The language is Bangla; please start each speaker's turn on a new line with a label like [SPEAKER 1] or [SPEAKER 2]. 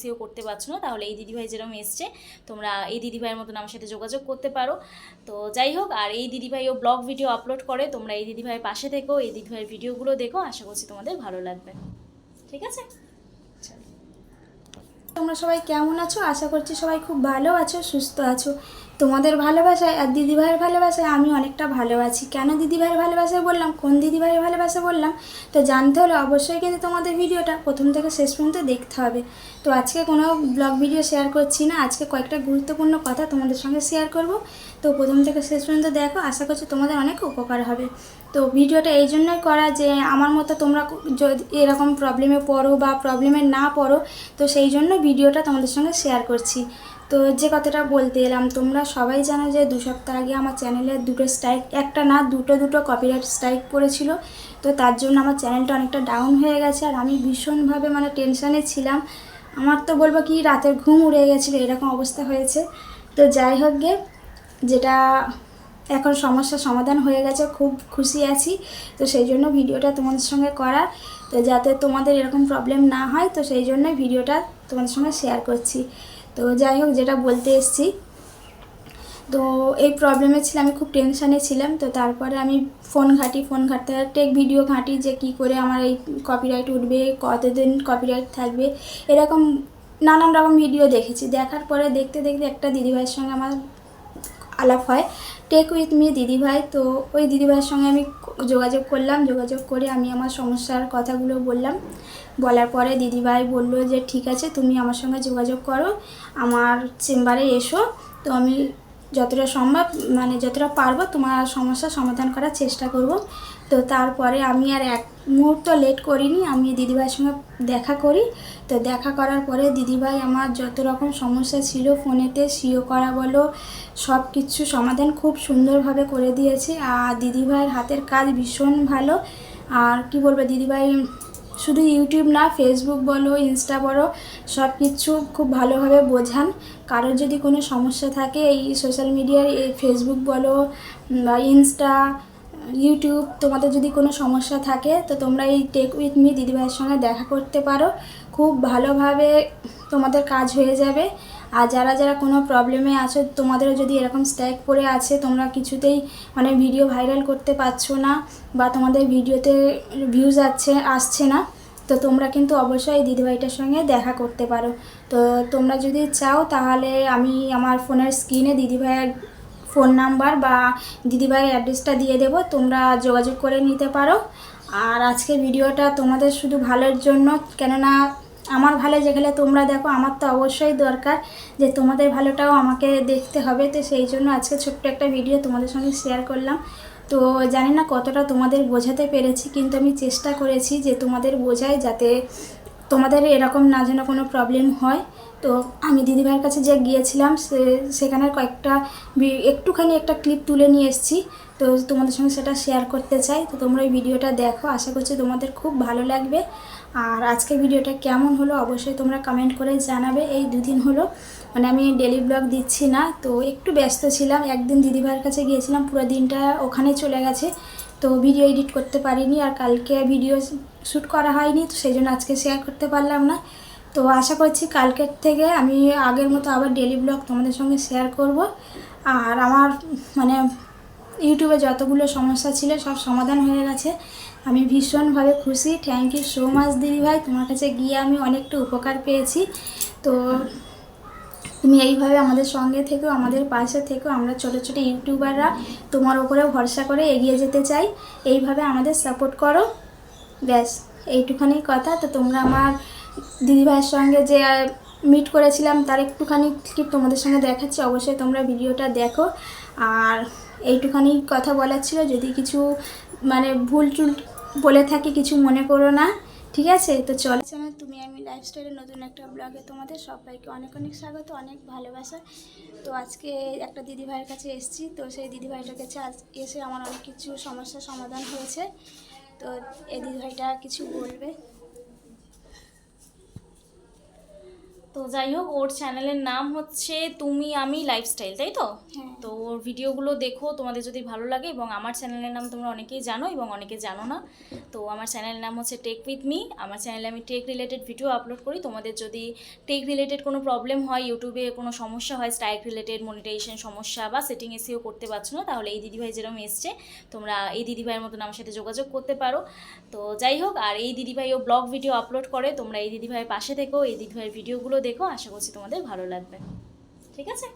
[SPEAKER 1] এসিও করতে পারছো না, তাহলে এই দিদিভাই যেরকম এসছে তোমরা এই দিদিভাইয়ের মতন আমার সাথে যোগাযোগ করতে পারো। তো যাই হোক, আর এই দিদিভাইও ব্লগ ভিডিও আপলোড করে, তোমরা এই দিদিভাইয়ের পাশে থেকো, এই দিদিভাইয়ের ভিডিওগুলো দেখো, আশা করছি তোমাদের ভালো লাগবে। ঠিক আছে,
[SPEAKER 2] তোমরা সবাই কেমন আছো? আশা করছি সবাই খুব ভালো আছো, সুস্থ আছো। তোমাদের ভালোবাসায় আর দিদিভাইয়ের ভালোবাসায় আমি অনেকটা ভালো আছি। কেন দিদিভাইয়ের ভালোবাসায় বললাম, কোন দিদিভাইয়ের ভালোবাসা বললাম, তো জানতে হলে অবশ্যই কিন্তু তোমাদের ভিডিওটা প্রথম থেকে শেষ পর্যন্ত দেখতে হবে। তো আজকে কোনো ব্লগ ভিডিও শেয়ার করছি না, আজকে কয়েকটা গুরুত্বপূর্ণ কথা তোমাদের সঙ্গে শেয়ার করব। তো প্রথম থেকে শেষ পর্যন্ত দেখো, আশা করছি তোমাদের অনেক উপকার হবে। তো ভিডিওটা এই জন্যই করা যে আমার মতো তোমরা যদি এরকম প্রবলেমে পড়ো বা প্রবলেমে না পড়ো, তো সেই জন্য ভিডিওটা তোমাদের সঙ্গে শেয়ার করছি। তো যে কথাটা বলতে এলাম, তোমরা সবাই জানো যে 2 সপ্তাহ আগে আমার চ্যানেলে দুটো স্ট্রাইক, একটা না দুটো কপিরাইট স্ট্রাইক পড়েছিল। তো তার জন্য আমার চ্যানেলটা অনেকটা ডাউন হয়ে গেছে, আর আমি ভীষণভাবে মানে টেনশানে ছিলাম। আমার তো বলবো কি রাতের ঘুম উড়ে গেছিলো, এরকম অবস্থা হয়েছে। তো যাই হোক গে, যেটা এখন সমস্যার সমাধান হয়ে গেছে, খুব খুশি আছি। তো সেই জন্য ভিডিওটা তোমাদের সঙ্গে করা, তো যাতে তোমাদের এরকম প্রবলেম না হয়, তো সেই জন্য ভিডিওটা তোমাদের সঙ্গে শেয়ার করছি। তো যাই হোক, যেটা বলতে এসেছি, তো এই প্রবলেমে ছিলাম, আমি খুব টেনশানে ছিলাম। তো তারপরে আমি ফোন ঘাঁটতে টেক ভিডিও ঘাঁটি যে কী করে আমার এই কপিরাইট উঠবে, কতদিন কপিরাইট থাকবে, এরকম নানান রকম ভিডিও দেখেছি। দেখার পরে দেখতে দেখতে একটা দিদিভাইয়ের সঙ্গে আমার আলাপ হয়, টেক উইথ মি দিদিভাই। তো ওই দিদিভাইয়ের সঙ্গে আমি যোগাযোগ করলাম, যোগাযোগ করে আমি আমার সমস্যার কথাগুলো বললাম। বলার পরে দিদিভাই বললো যে ঠিক আছে, তুমি আমার সঙ্গে যোগাযোগ করো, আমার চেম্বারে এসো। তো আমি যতটা সম্ভব মানে যতটা পারবো তোমার সমস্যার সমাধান করার চেষ্টা করব। তো তারপরে আমি আর এক মুহূর্ত লেট করিনি, আমি দিদিভাইয়ের সঙ্গে দেখা করি। তো দেখা করার পরে দিদিভাই আমার যত রকম সমস্যা ছিল ফোনেতে সিও করা বলো, সব কিছু সমাধান খুব সুন্দরভাবে করে দিয়েছে। আর দিদিভাইয়ের হাতের কাজ ভীষণ ভালো। আর কি বলবো, দিদিভাই শুধু ইউটিউব না, ফেসবুক বলো, ইনস্টা বলো, সব কিছু খুব ভালোভাবে বোঝান। কারোর যদি কোনো সমস্যা থাকে এই সোশ্যাল মিডিয়ায়, এই ফেসবুক বলো বা ইনস্টা, ইউটিউব, তোমাদের যদি কোনো সমস্যা থাকে তো তোমরা এই টেক উইথ মি দিদিভাইয়ের সঙ্গে দেখা করতে পারো, খুব ভালোভাবে তোমাদের কাজ হয়ে যাবে। আর যারা যারা কোনো প্রবলেমে আছো, তোমাদেরও যদি এরকম স্ট্রাইক পড়ে আছে, তোমরা কিছুতেই মানে ভিডিও ভাইরাল করতে পারছো না বা তোমাদের ভিডিওতে ভিউজ আসছে না, তো তোমরা কিন্তু অবশ্যই দিদিভাইটার সঙ্গে দেখা করতে পারো। তো তোমরা যদি চাও তাহলে আমি আমার ফোনের স্ক্রিনে দিদিভাইয়ের ফোন নাম্বার বা দিদিভাইয়ের অ্যাড্রেসটা দিয়ে দেবো, তোমরা যোগাযোগ করে নিতে পারো। আর আজকের ভিডিওটা তোমাদের শুধু ভালোর জন্য, কেননা আমার ভালো যেখানে তোমরা দেখো, আমার তো অবশ্যই দরকার যে তোমাদের ভালোটাও আমাকে দেখতে হবে। তো সেই জন্য আজকে ছোট্ট একটা ভিডিও তোমাদের সঙ্গে শেয়ার করলাম। তো জানি না কতটা তোমাদের বোঝাতে পেরেছি, কিন্তু আমি চেষ্টা করেছি যে তোমাদের বোঝাই, যাতে তোমাদের এরকম না যেন কোনো প্রবলেম হয়। তো আমি দিদিভাইয়ের কাছে যে গিয়েছিলাম সেখানের কয়েকটা একটুখানি একটা ক্লিপ তুলে নিয়ে এসেছি, তো তোমাদের সঙ্গে সেটা শেয়ার করতে চাই। তো তোমরা এই ভিডিওটা দেখো, আশা করছি তোমাদের খুব ভালো লাগবে। আর আজকের ভিডিওটা কেমন হলো অবশ্যই তোমরা কমেন্ট করে জানাবে। এই 2 দিন হলো মানে আমি ডেলি ব্লগ দিচ্ছি না, তো একটু ব্যস্ত ছিলাম। একদিন দিদিভাইয়ের কাছে গিয়েছিলাম, পুরো দিনটা ওখানে চলে গেছে, তো ভিডিও এডিট করতে পারিনি। আর কালকে ভিডিও শ্যুট করা হয়নি, তো সেই জন্য আজকে শেয়ার করতে পারলাম না। তো আশা করছি কালকের থেকে আমি আগের মতো আবার ডেলি ব্লগ তোমাদের সঙ্গে শেয়ার করব। আর আমার মানে ইউটিউবে যতগুলো সমস্যা ছিল সব সমাধান হয়ে গেছে, আমি ভীষণভাবে খুশি। থ্যাংক ইউ সো মাচ দিদিভাই, তোমার কাছে গিয়ে আমি অনেকটা উপকার পেয়েছি। তো তুমি এইভাবে আমাদের সঙ্গে থেকো, আমাদের পাশে থেকো, আমরা ছোটো ছোটো ইউটিউবাররা তোমার ওপরে ভরসা করে এগিয়ে যেতে চাই, এইভাবে আমাদের সাপোর্ট করো। ব্যাস এইটুখানি কথা। তো তোমরা আমার দিদিভাইয়ের সঙ্গে যে মিট করেছিলাম তার একটুখানি ক্লিপ তোমাদের সঙ্গে দেখাচ্ছি, অবশ্যই তোমরা ভিডিওটা দেখো। আর এইটুখানি কথা বলার ছিল, যদি কিছু মানে ভুল টুল বলে থাকি কিছু মনে করো না, ঠিক আছে? তো চলো চ্যানেল তুমি আমি লাইফস্টাইলের নতুন একটা ব্লগে তোমাদের সবাইকে অনেক অনেক স্বাগত, অনেক ভালোবাসা। তো আজকে একটা দিদিভাইয়ের কাছে এসেছি, তো সেই দিদিভাইটার কাছে এসে আমার অনেক কিছু সমস্যার সমাধান হয়েছে। তো এই দিদিভাইটা কিছু বলবে।
[SPEAKER 1] তো যাই হোক, ওর চ্যানেলের নাম হচ্ছে তুমি আমি লাইফস্টাইল, তাই তো?
[SPEAKER 2] হ্যাঁ।
[SPEAKER 1] তো ওর ভিডিওগুলো দেখো তোমাদের যদি ভালো লাগে, এবং আমার চ্যানেলের নাম তোমরা অনেকেই জানো এবং অনেকে জানো না। তো আমার চ্যানেলের নাম হচ্ছে টেক উইথ মি। আমার চ্যানেলে আমি টেক রিলেটেড ভিডিও আপলোড করি। তোমাদের যদি টেক রিলেটেড কোনো প্রবলেম হয়, ইউটিউবে কোনো সমস্যা হয়, স্ট্রাইক রিলেটেড মনিটাইজেশন সমস্যা বা সেটিং এসিও করতে পারছো না, তাহলে এই দিদিভাই যেরকম এসছে তোমরা এই দিদিভাইয়ের মতন আমার সাথে যোগাযোগ করতে পারো। তো যাই হোক, আর এই দিদিভাইও ব্লগ ভিডিও আপলোড করে, তোমরা এই দিদিভাইয়ের পাশে থেকো, এই দিদিভাইয়ের ভিডিওগুলো দেখো, আশা করছি তোমাদের ভালো লাগবে। ঠিক আছে?